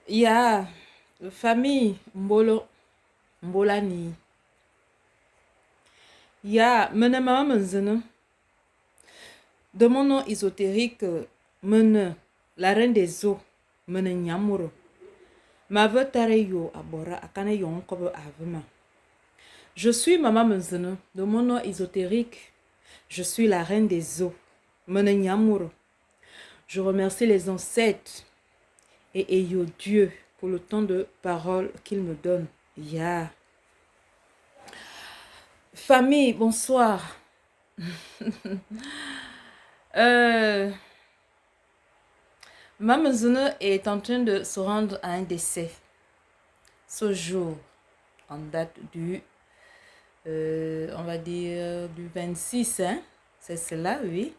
Ya, famille Mbolo, Mbolani. Ya, Menemama Menzene, de mon nom ésotérique, Mene, la reine des eaux, Mene Nyamuro. Ma veut tareyo abora akane yon kobo avema. Je suis Maman Menzene, de mon nom ésotérique, je suis la reine des eaux, Mene Nyamuro. Je remercie les ancêtres et Eyo Dieu pour le temps de parole qu'il me donne. Ya. Famille, bonsoir. Euh, Maman Zune est en train de se rendre à un décès. Ce jour, en date du, on va dire, du 26, hein? C'est cela, oui.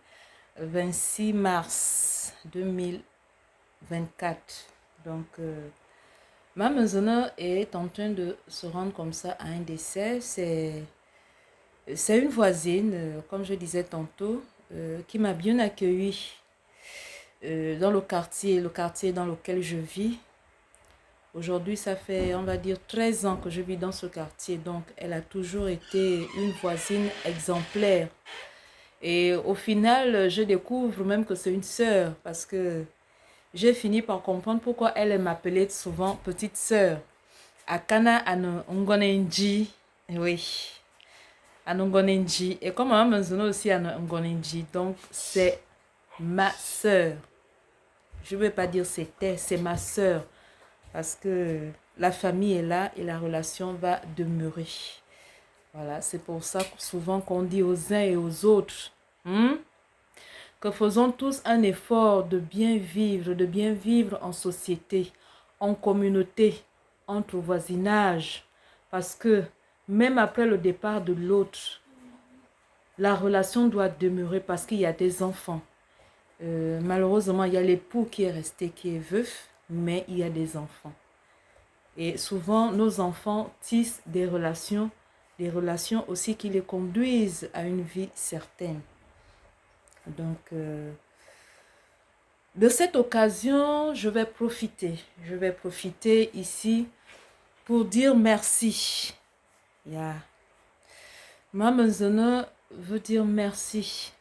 26 mars 2024. Donc, Maman Zune est en train de se rendre comme ça à un décès. C'est une voisine, comme je disais tantôt, qui m'a bien accueillie dans le quartier dans lequel je vis. Aujourd'hui, ça fait, on va dire, 13 ans que je vis dans ce quartier. Donc, elle a toujours été une voisine exemplaire. Et au final, je découvre même que c'est une sœur parce que j'ai fini par comprendre pourquoi elle m'appelait souvent petite sœur. Akana ane ngonenji. Oui. Ane ngonenji. Et comme maman mentionne aussi ane ngonenji. Donc, c'est ma sœur. Je ne vais pas dire c'était, c'est ma sœur. Parce que la famille est là et la relation va demeurer. Voilà, c'est pour ça que souvent qu'on dit aux uns et aux autres que faisons tous un effort de bien vivre en société, en communauté, entre voisinage. Parce que même après le départ de l'autre, la relation doit demeurer parce qu'il y a des enfants. Malheureusement, il y a l'époux qui est resté, qui est veuf, mais il y a des enfants. Et souvent, nos enfants tissent des relations aussi qui les conduisent à une vie certaine. Donc, de cette occasion, je vais profiter. Je vais profiter ici pour dire merci. Yeah. Maman Zene veut dire merci.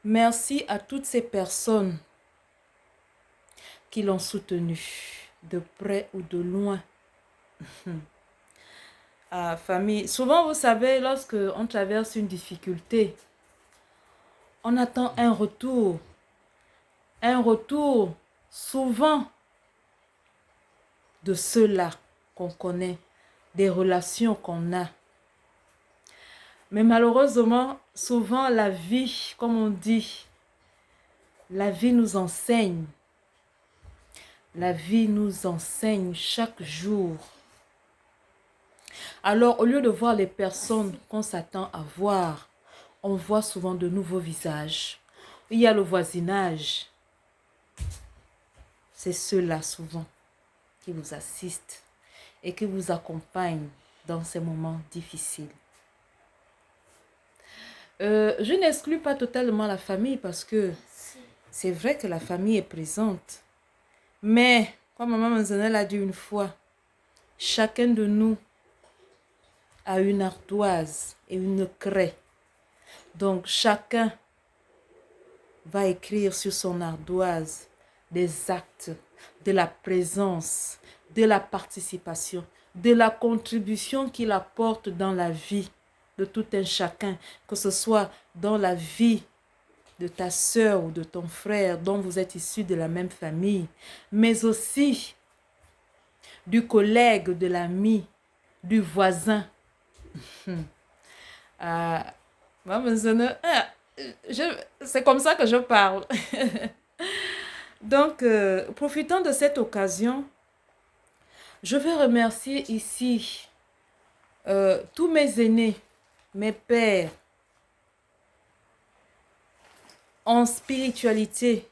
Merci à toutes ces personnes qui l'ont soutenu, de près ou de loin. Famille. Souvent, vous savez, lorsque on traverse une difficulté, on attend un retour. Un retour souvent de ceux-là qu'on connaît, des relations qu'on a. Mais malheureusement, souvent la vie, comme on dit, la vie nous enseigne. La vie nous enseigne chaque jour. Alors, au lieu de voir les personnes qu'on s'attend à voir, on voit souvent de nouveaux visages. Il y a le voisinage. C'est ceux-là souvent qui vous assistent et qui vous accompagnent dans ces moments difficiles. Je n'exclus pas totalement la famille parce que c'est vrai que la famille est présente. Mais, comme maman Manzanel a dit une fois, chacun de nous a une ardoise et une craie. Donc, chacun va écrire sur son ardoise des actes, de la présence, de la participation, de la contribution qu'il apporte dans la vie de tout un chacun, que ce soit dans la vie de ta sœur ou de ton frère dont vous êtes issus de la même famille, mais aussi du collègue, de l'ami, du voisin. C'est comme ça que je parle. Donc, profitant de cette occasion, je vais remercier ici tous mes aînés, mes pères en spiritualité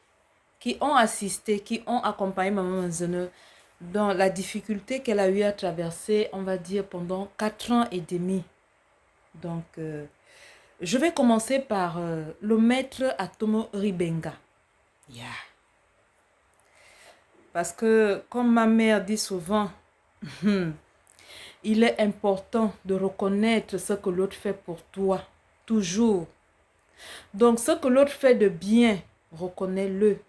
qui ont assisté, qui ont accompagné maman Manzene dans la difficulté qu'elle a eu à traverser, on va dire, pendant 4 ans et demi. Donc, je vais commencer par le maître Atomo Ribenga. Yeah. Parce que, comme ma mère dit souvent, il est important de reconnaître ce que l'autre fait pour toi, toujours. Donc, ce que l'autre fait de bien, reconnais-le.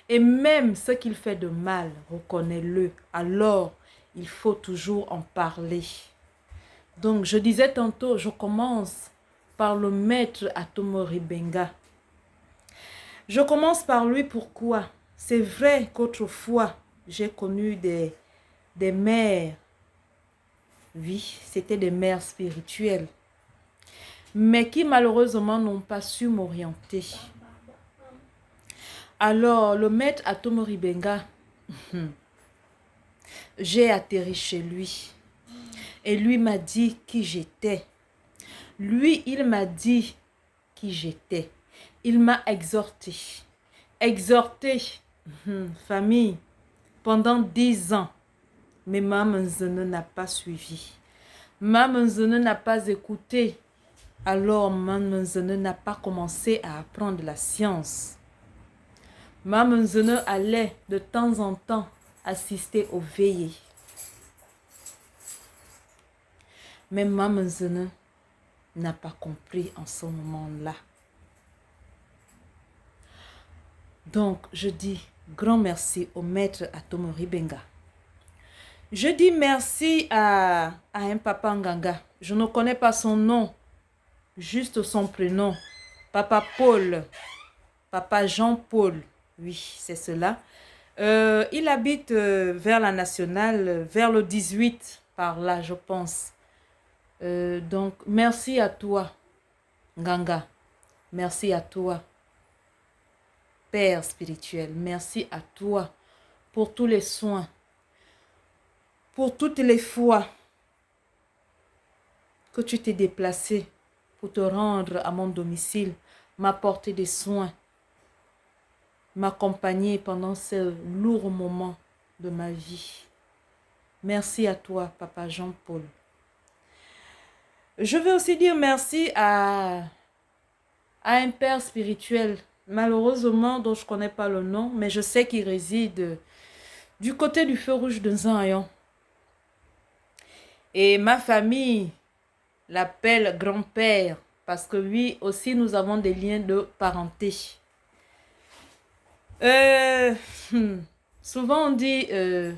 Et même ce qu'il fait de mal, reconnais-le. Alors, il faut toujours en parler. Donc, je disais tantôt, je commence par le maître Atomori Benga. Je commence par lui, pourquoi? C'est vrai qu'autrefois, j'ai connu des mères. Oui, c'était des mères spirituelles. Mais qui malheureusement n'ont pas su m'orienter. Alors, le maître Atomori Benga, j'ai atterri chez lui. Et lui m'a dit qui j'étais. Lui, il m'a dit qui j'étais. Il m'a exhorté. Exhorté, famille, pendant 10 ans. Mais Maman Zene n'a pas suivi. Maman Zene n'a pas écouté. Alors Maman Zene n'a pas commencé à apprendre la science. Maman Zene allait de temps en temps assister aux veillées. Mais Maman Zene n'a pas compris en ce moment-là. Donc, je dis grand merci au maître Atomori Benga. Je dis merci à un papa Nganga. Je ne connais pas son nom, juste son prénom. Papa Paul, papa Jean-Paul, oui, c'est cela. Il habite vers la nationale, vers le 18, par là, je pense. Donc, merci à toi, Nganga. Merci à toi, Père spirituel. Merci à toi pour tous les soins, pour toutes les fois que tu t'es déplacé pour te rendre à mon domicile, m'apporter des soins, m'accompagner pendant ces lourds moments de ma vie. Merci à toi, Papa Jean-Paul. Je veux aussi dire merci à un père spirituel, malheureusement dont je ne connais pas le nom, mais je sais qu'il réside du côté du feu rouge de Zion. Et ma famille l'appelle grand-père parce que lui aussi nous avons des liens de parenté. Souvent on dit que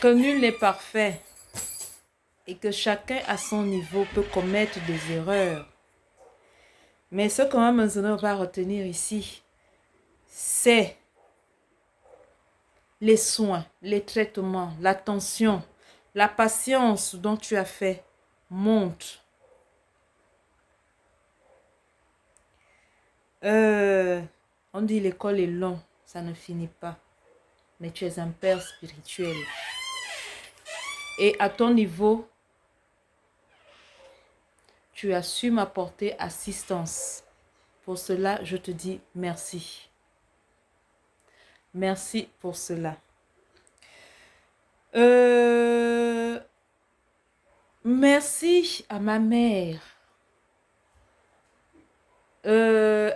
nul n'est parfait et que chacun à son niveau peut commettre des erreurs. Mais ce que Maman Zene va retenir ici, c'est les soins, les traitements, l'attention, la patience dont tu as fait montre. On dit l'école est longue, ça ne finit pas. Mais tu es un père spirituel. Et à ton niveau, tu as su m'apporter assistance. Pour cela, je te dis merci. Merci pour cela. Merci à ma mère.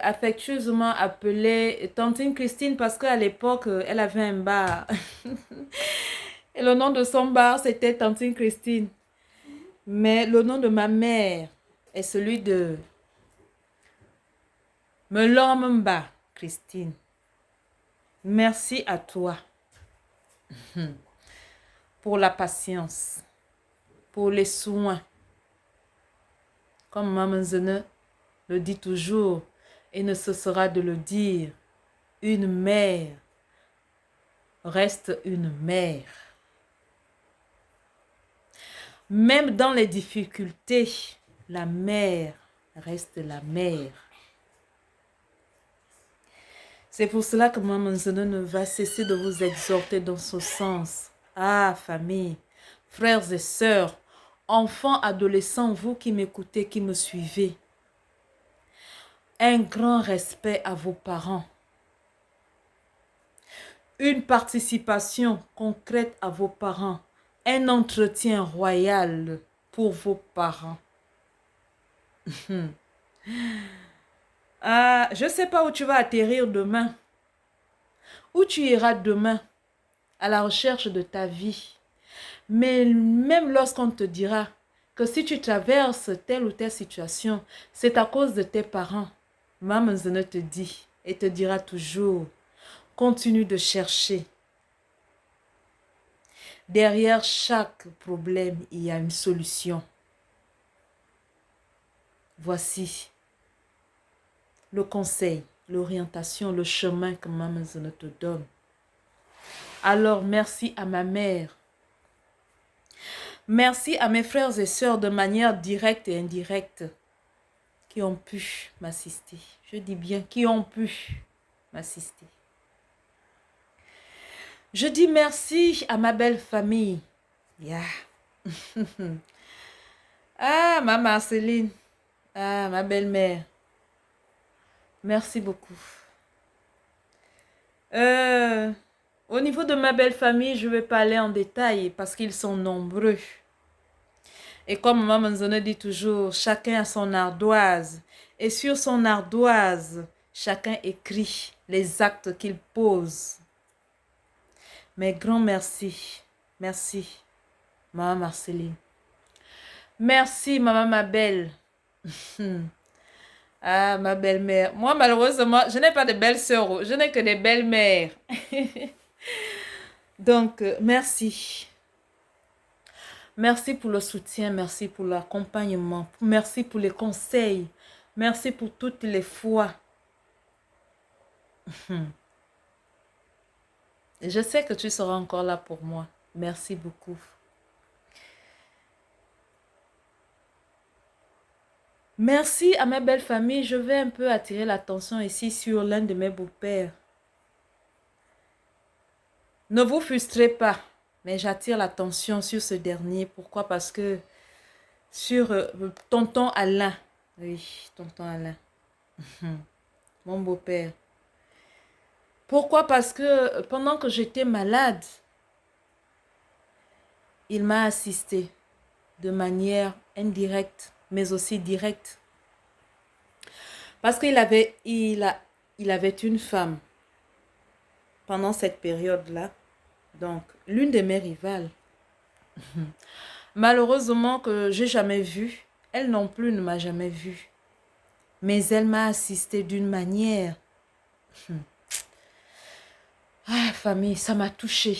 Affectueusement appelée Tantine Christine parce qu'à l'époque, elle avait un bar. Et le nom de son bar, c'était Tantine Christine. Mais le nom de ma mère est celui de Melomba Christine. Merci à toi pour la patience, pour les soins. Comme Maman Zene le dit toujours et ne cessera de le dire, une mère reste une mère. Même dans les difficultés, la mère reste la mère. C'est pour cela que Maman Zene ne va cesser de vous exhorter dans ce sens. Ah, famille, frères et sœurs, enfants, adolescents, vous qui m'écoutez, qui me suivez, un grand respect à vos parents. Une participation concrète à vos parents. Un entretien royal pour vos parents. Je ne sais pas où tu vas atterrir demain. où tu iras demain à la recherche de ta vie. Mais même lorsqu'on te dira que si tu traverses telle ou telle situation, c'est à cause de tes parents, Maman Zene te dit et te dira toujours, continue de chercher. Derrière chaque problème, il y a une solution. Voici le conseil, l'orientation, le chemin que Maman Zene te donne. Alors, merci à ma mère. Merci à mes frères et sœurs de manière directe et indirecte qui ont pu m'assister. Je dis bien qui ont pu m'assister. Je dis merci à ma belle famille. Yeah. Ah, ma Marceline. Ah, ma belle-mère. Merci beaucoup. Au niveau de ma belle famille, je ne vais pas aller en détail parce qu'ils sont nombreux. Et comme Maman Zone dit toujours, chacun a son ardoise. Et sur son ardoise, chacun écrit les actes qu'il pose. Mais grand merci. Merci, Maman Marceline. Merci, Maman Mabel. Ah, ma belle-mère. Moi, malheureusement, je n'ai pas de belles-sœurs. Je n'ai que des belles-mères. Donc, merci. Merci pour le soutien. Merci pour l'accompagnement. Merci pour les conseils. Merci pour toutes les fois. Je sais que tu seras encore là pour moi. Merci beaucoup. Merci à ma belle famille. Je vais un peu attirer l'attention ici sur l'un de mes beaux-pères. Ne vous frustrez pas, mais j'attire l'attention sur ce dernier. Pourquoi? Parce que sur tonton Alain. Oui, tonton Alain. Mon beau-père. Pourquoi? Parce que pendant que j'étais malade, il m'a assisté de manière indirecte, mais aussi directe. Parce qu'il avait une femme pendant cette période-là. Donc, l'une de mes rivales. Malheureusement que j'ai jamais vu. Elle non plus ne m'a jamais vue. Mais elle m'a assisté d'une manière. Ah, famille, ça m'a touchée.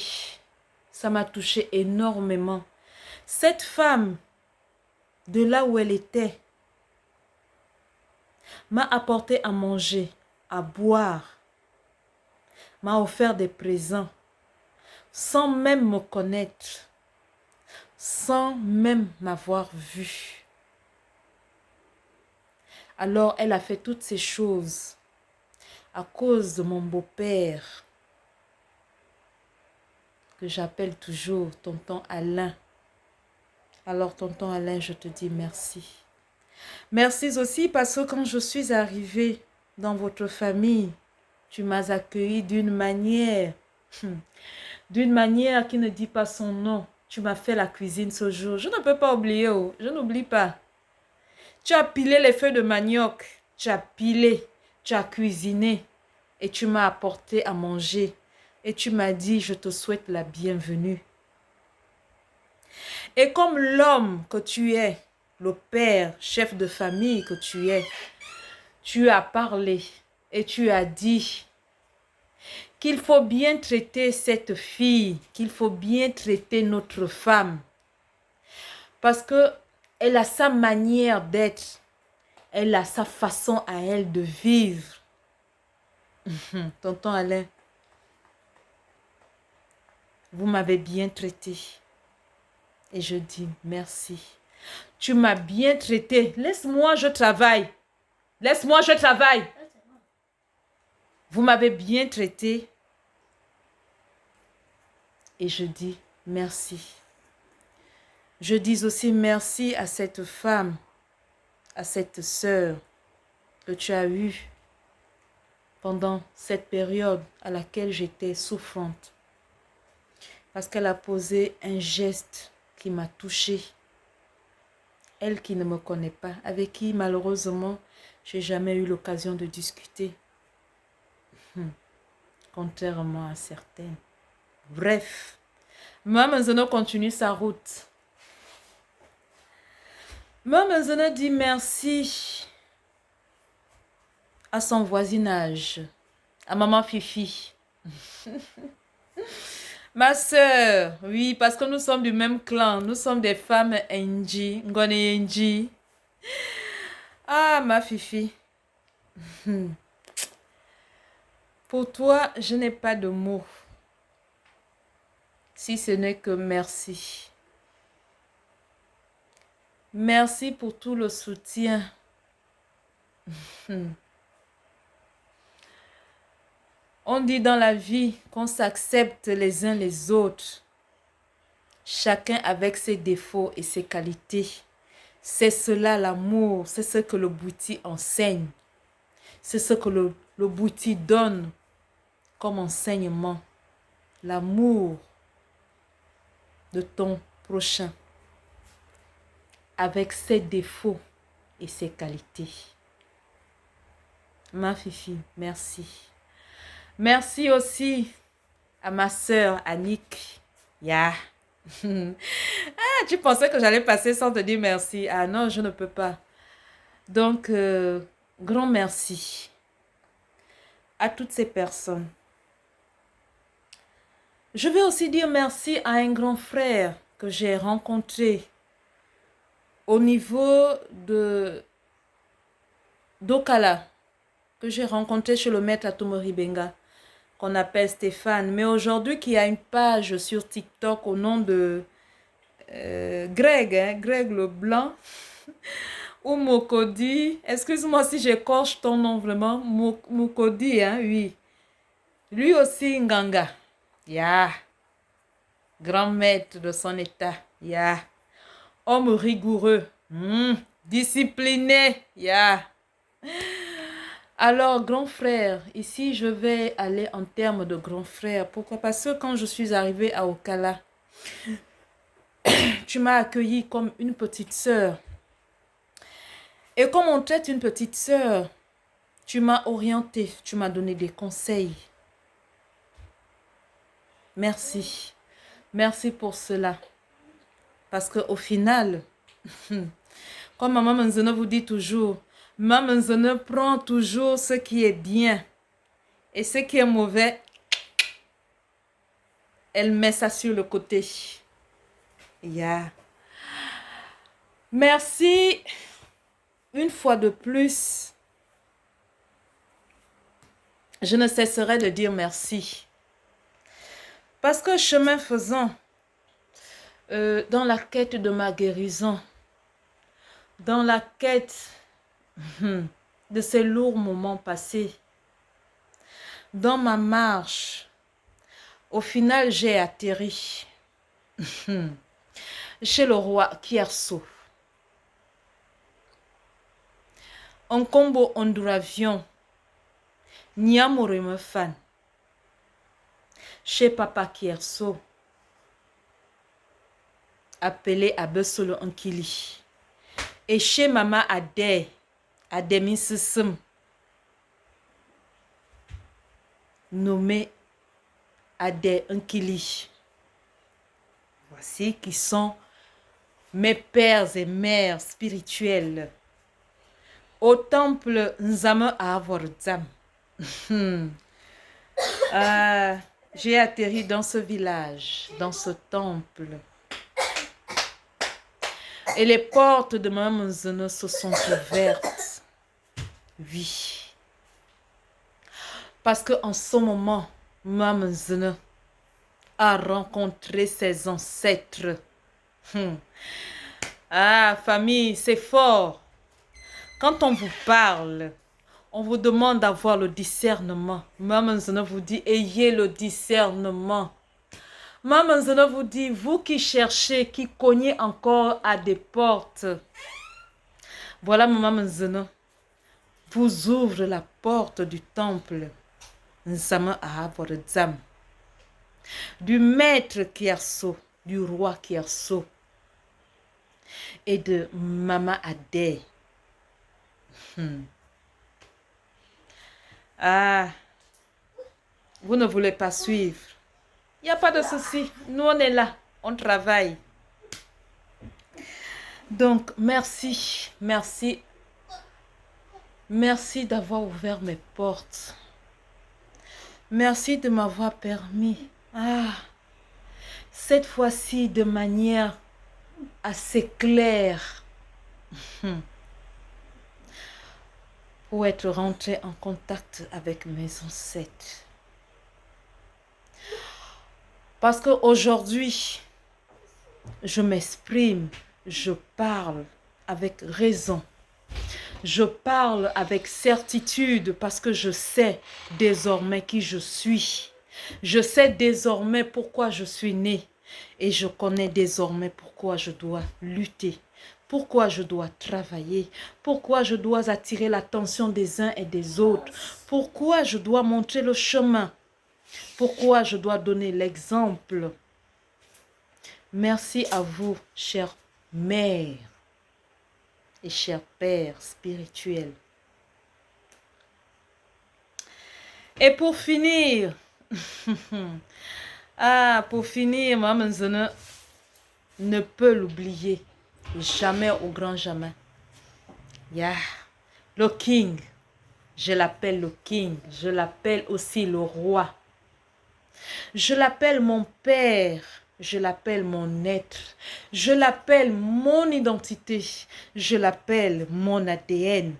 Ça m'a touchée énormément. Cette femme, de là où elle était, m'a apporté à manger, à boire, m'a offert des présents, sans même me connaître, sans même m'avoir vu. Alors, elle a fait toutes ces choses à cause de mon beau-père, que j'appelle toujours tonton Alain. Alors, tonton Alain, je te dis merci. Merci aussi parce que quand je suis arrivée dans votre famille, tu m'as accueilli d'une manière qui ne dit pas son nom. Tu m'as fait la cuisine ce jour. Je ne peux pas oublier, oh, je n'oublie pas. Tu as pilé les feuilles de manioc, tu as pilé, tu as cuisiné et tu m'as apporté à manger. Et tu m'as dit, je te souhaite la bienvenue. Et comme l'homme que tu es, le père, chef de famille que tu es, tu as parlé et tu as dit qu'il faut bien traiter cette fille, qu'il faut bien traiter notre femme. Parce que elle a sa manière d'être, elle a sa façon à elle de vivre. Tonton Alain, vous m'avez bien traité. Et je dis merci. Tu m'as bien traité. Laisse-moi, je travaille. Laisse-moi, je travaille. Vous m'avez bien traité. Et je dis merci. Je dis aussi merci à cette femme, à cette sœur que tu as eue pendant cette période à laquelle j'étais souffrante. Parce qu'elle a posé un geste qui m'a touchée. Elle qui ne me connaît pas, avec qui malheureusement, je n'ai jamais eu l'occasion de discuter. contrairement à certaines. Bref, Maman Zeno continue sa route. Maman Zeno dit merci à son voisinage, à Maman Fifi. Ma soeur, oui, parce que nous sommes du même clan. Nous sommes des femmes Nji, Ngone Nji. Ah, ma Fifi. Pour toi, je n'ai pas de mots. Si ce n'est que merci. Merci pour tout le soutien. On dit dans la vie qu'on s'accepte les uns les autres. Chacun avec ses défauts et ses qualités. C'est cela l'amour, c'est ce que le Bouti enseigne. C'est ce que le Bouti donne comme enseignement. L'amour de ton prochain avec ses défauts et ses qualités. Ma Fifi, merci. Merci aussi à ma soeur Annick. Yeah. Ah, tu pensais que j'allais passer sans te dire merci. Ah non, je ne peux pas. Donc, grand merci à toutes ces personnes. Je vais aussi dire merci à un grand frère que j'ai rencontré au niveau d'Okala, que j'ai rencontré chez le maître Atomori Benga, qu'on appelle Stéphane, mais aujourd'hui qui a une page sur TikTok au nom de Greg, Greg le Blanc, ou Mokodi. Excuse-moi si j'écorche ton nom vraiment. Mokodi, hein, oui. Lui aussi, Nganga. Yeah. Grand maître de son état. Yeah. Homme rigoureux. Discipliné. Yeah. Alors, grand frère, ici, je vais aller en termes de grand frère. Pourquoi? Parce que quand je suis arrivée à Okala, tu m'as accueilli comme une petite sœur. Et comme on traite une petite sœur, tu m'as orienté, tu m'as donné des conseils. Merci. Merci pour cela. Parce qu'au final, comme Maman Manzano vous dit toujours, Maman Manzano prend toujours ce qui est bien. Et ce qui est mauvais, elle met ça sur le côté. Yeah. Merci une fois de plus. Je ne cesserai de dire merci. Parce que chemin faisant, dans la quête de ma guérison, dans la quête de ces lourds moments passés, dans ma marche, au final, j'ai atterri chez le roi Kierso. En combo Honduravion, Niamore fan. Chez Papa Kierso, appelé Abesolo Ankili. Et chez Maman Ade, Ademissim, nommé Ade Ankili. Voici qui sont mes pères et mères spirituels. Au temple Nzame Avorzam. J'ai atterri dans ce village, dans ce temple. Et les portes de Maman Zeno se sont ouvertes. Oui. Parce qu'en ce moment, Maman Zeno a rencontré ses ancêtres. Ah, famille, c'est fort. Quand on vous parle, on vous demande d'avoir le discernement. Maman Zeno vous dit, ayez le discernement. Maman Zeno vous dit, vous qui cherchez, qui cognez encore à des portes. Voilà, Maman Zeno vous ouvre la porte du temple. Nzama Ahaborzam. Du maître Kierso, du roi Kierso. Et de Mama Ade. Ah, Vous ne voulez pas suivre. Il n'y a pas de souci. Nous, on est là. On travaille. Donc, merci. Merci. Merci d'avoir ouvert mes portes. Merci de m'avoir permis. Cette fois-ci, de manière assez claire, pour être rentré en contact avec mes ancêtres. Parce qu'aujourd'hui, je m'exprime, je parle avec raison. Je parle avec certitude parce que je sais désormais qui je suis. Je sais désormais pourquoi je suis née. Et je connais désormais pourquoi je dois lutter. Pourquoi je dois travailler. Pourquoi je dois attirer l'attention des uns et des autres. Pourquoi je dois montrer le chemin. Pourquoi je dois donner l'exemple. Merci à vous, chère mère et cher père spirituel. Et pour finir, pour finir, Maman Zene ne peut l'oublier. Jamais au grand jamais. Le King, je l'appelle le King, je l'appelle aussi le roi. Je l'appelle mon père, je l'appelle mon être, je l'appelle mon identité, je l'appelle mon ADN.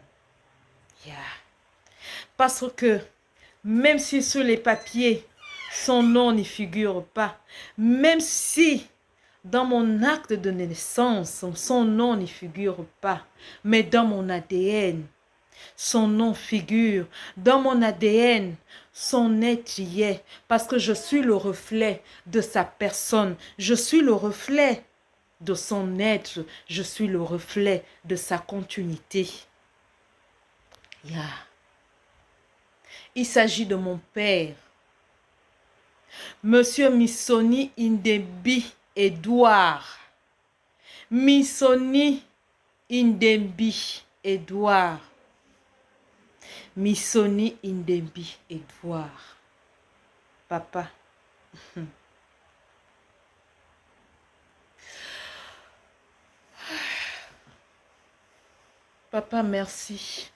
Parce que même si sur les papiers, son nom n'y figure pas, même si dans mon acte de naissance, son nom n'y figure pas, mais dans mon ADN, son nom figure. Dans mon ADN, son être y est, parce que je suis le reflet de sa personne, je suis le reflet de son être, je suis le reflet de sa continuité. Il s'agit de mon père, Monsieur Missoni Indembi Edouard. Missoni Indembi Edouard. Missoni Indembi Edouard. Papa. Papa, merci.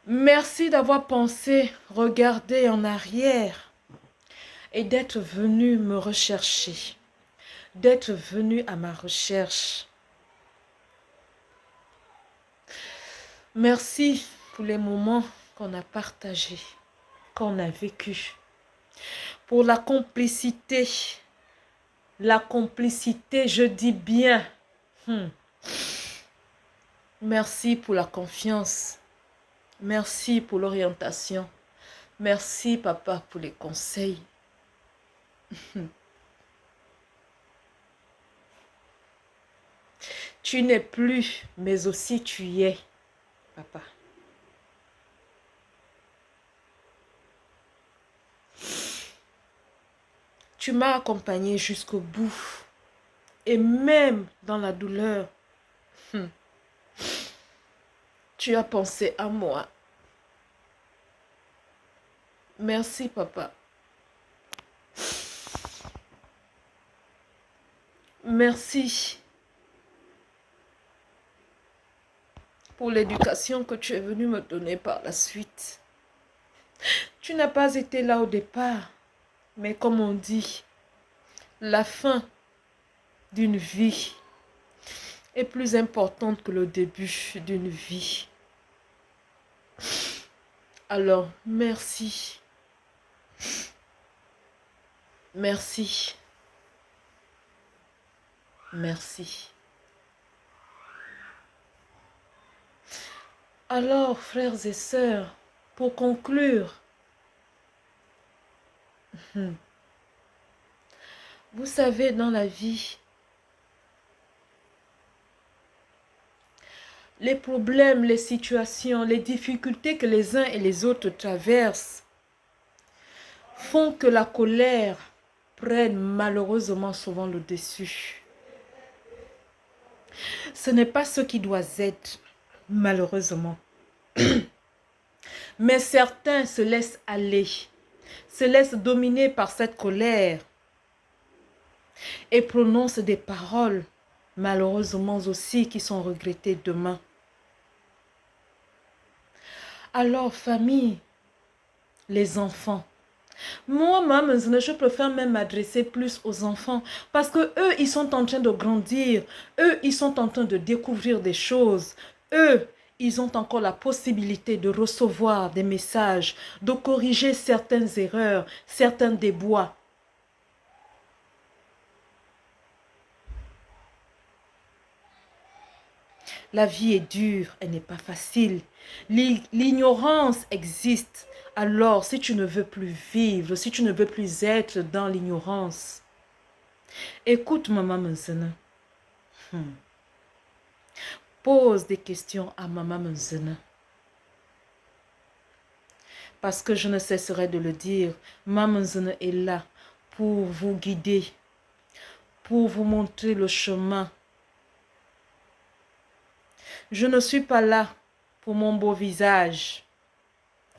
Merci d'avoir pensé, regardé en arrière et d'être venu me rechercher, d'être venu à ma recherche. Merci pour les moments qu'on a partagés, qu'on a vécus, pour la complicité, je dis bien. Merci pour la confiance. Merci pour l'orientation. Merci, papa, pour les conseils. Tu n'es plus, mais aussi tu y es, papa. Tu m'as accompagné jusqu'au bout. Et même dans la douleur, tu as pensé à moi. Merci, papa. Merci pour l'éducation que tu es venu me donner par la suite. Tu n'as pas été là au départ, mais comme on dit, la fin d'une vie est plus importante que le début d'une vie. Alors, merci. Merci. Merci. Alors, frères et sœurs, pour conclure, vous savez, dans la vie, les problèmes, les situations, les difficultés que les uns et les autres traversent font que la colère prenne malheureusement souvent le dessus. Ce n'est pas ce qui doit être, malheureusement. Mais certains se laissent aller, se laissent dominer par cette colère et prononcent des paroles, malheureusement aussi, qui sont regrettées demain. Alors, famille, les enfants, moi, maman, je préfère même m'adresser plus aux enfants parce que eux, ils sont en train de grandir. Eux, ils sont en train de découvrir des choses. Eux, ils ont encore la possibilité de recevoir des messages, de corriger certaines erreurs, certains débois. La vie est dure, elle n'est pas facile. L'ignorance existe. Alors, si tu ne veux plus vivre, si tu ne veux plus être dans l'ignorance, écoute maman Menzena. Pose des questions à maman Menzena. Parce que je ne cesserai de le dire, maman Menzena est là pour vous guider, pour vous montrer le chemin. Je ne suis pas là pour mon beau visage.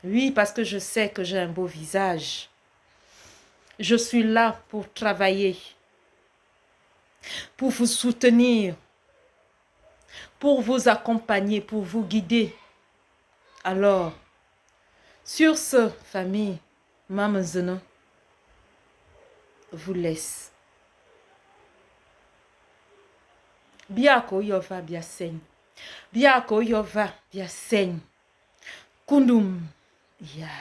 Oui, parce que je sais que j'ai un beau visage. Je suis là pour travailler, pour vous soutenir, pour vous accompagner, pour vous guider. Alors, sur ce, famille, maman Zena vous laisse. Biako yova biaseng. Biako yova biaseng. Kundum. Ya.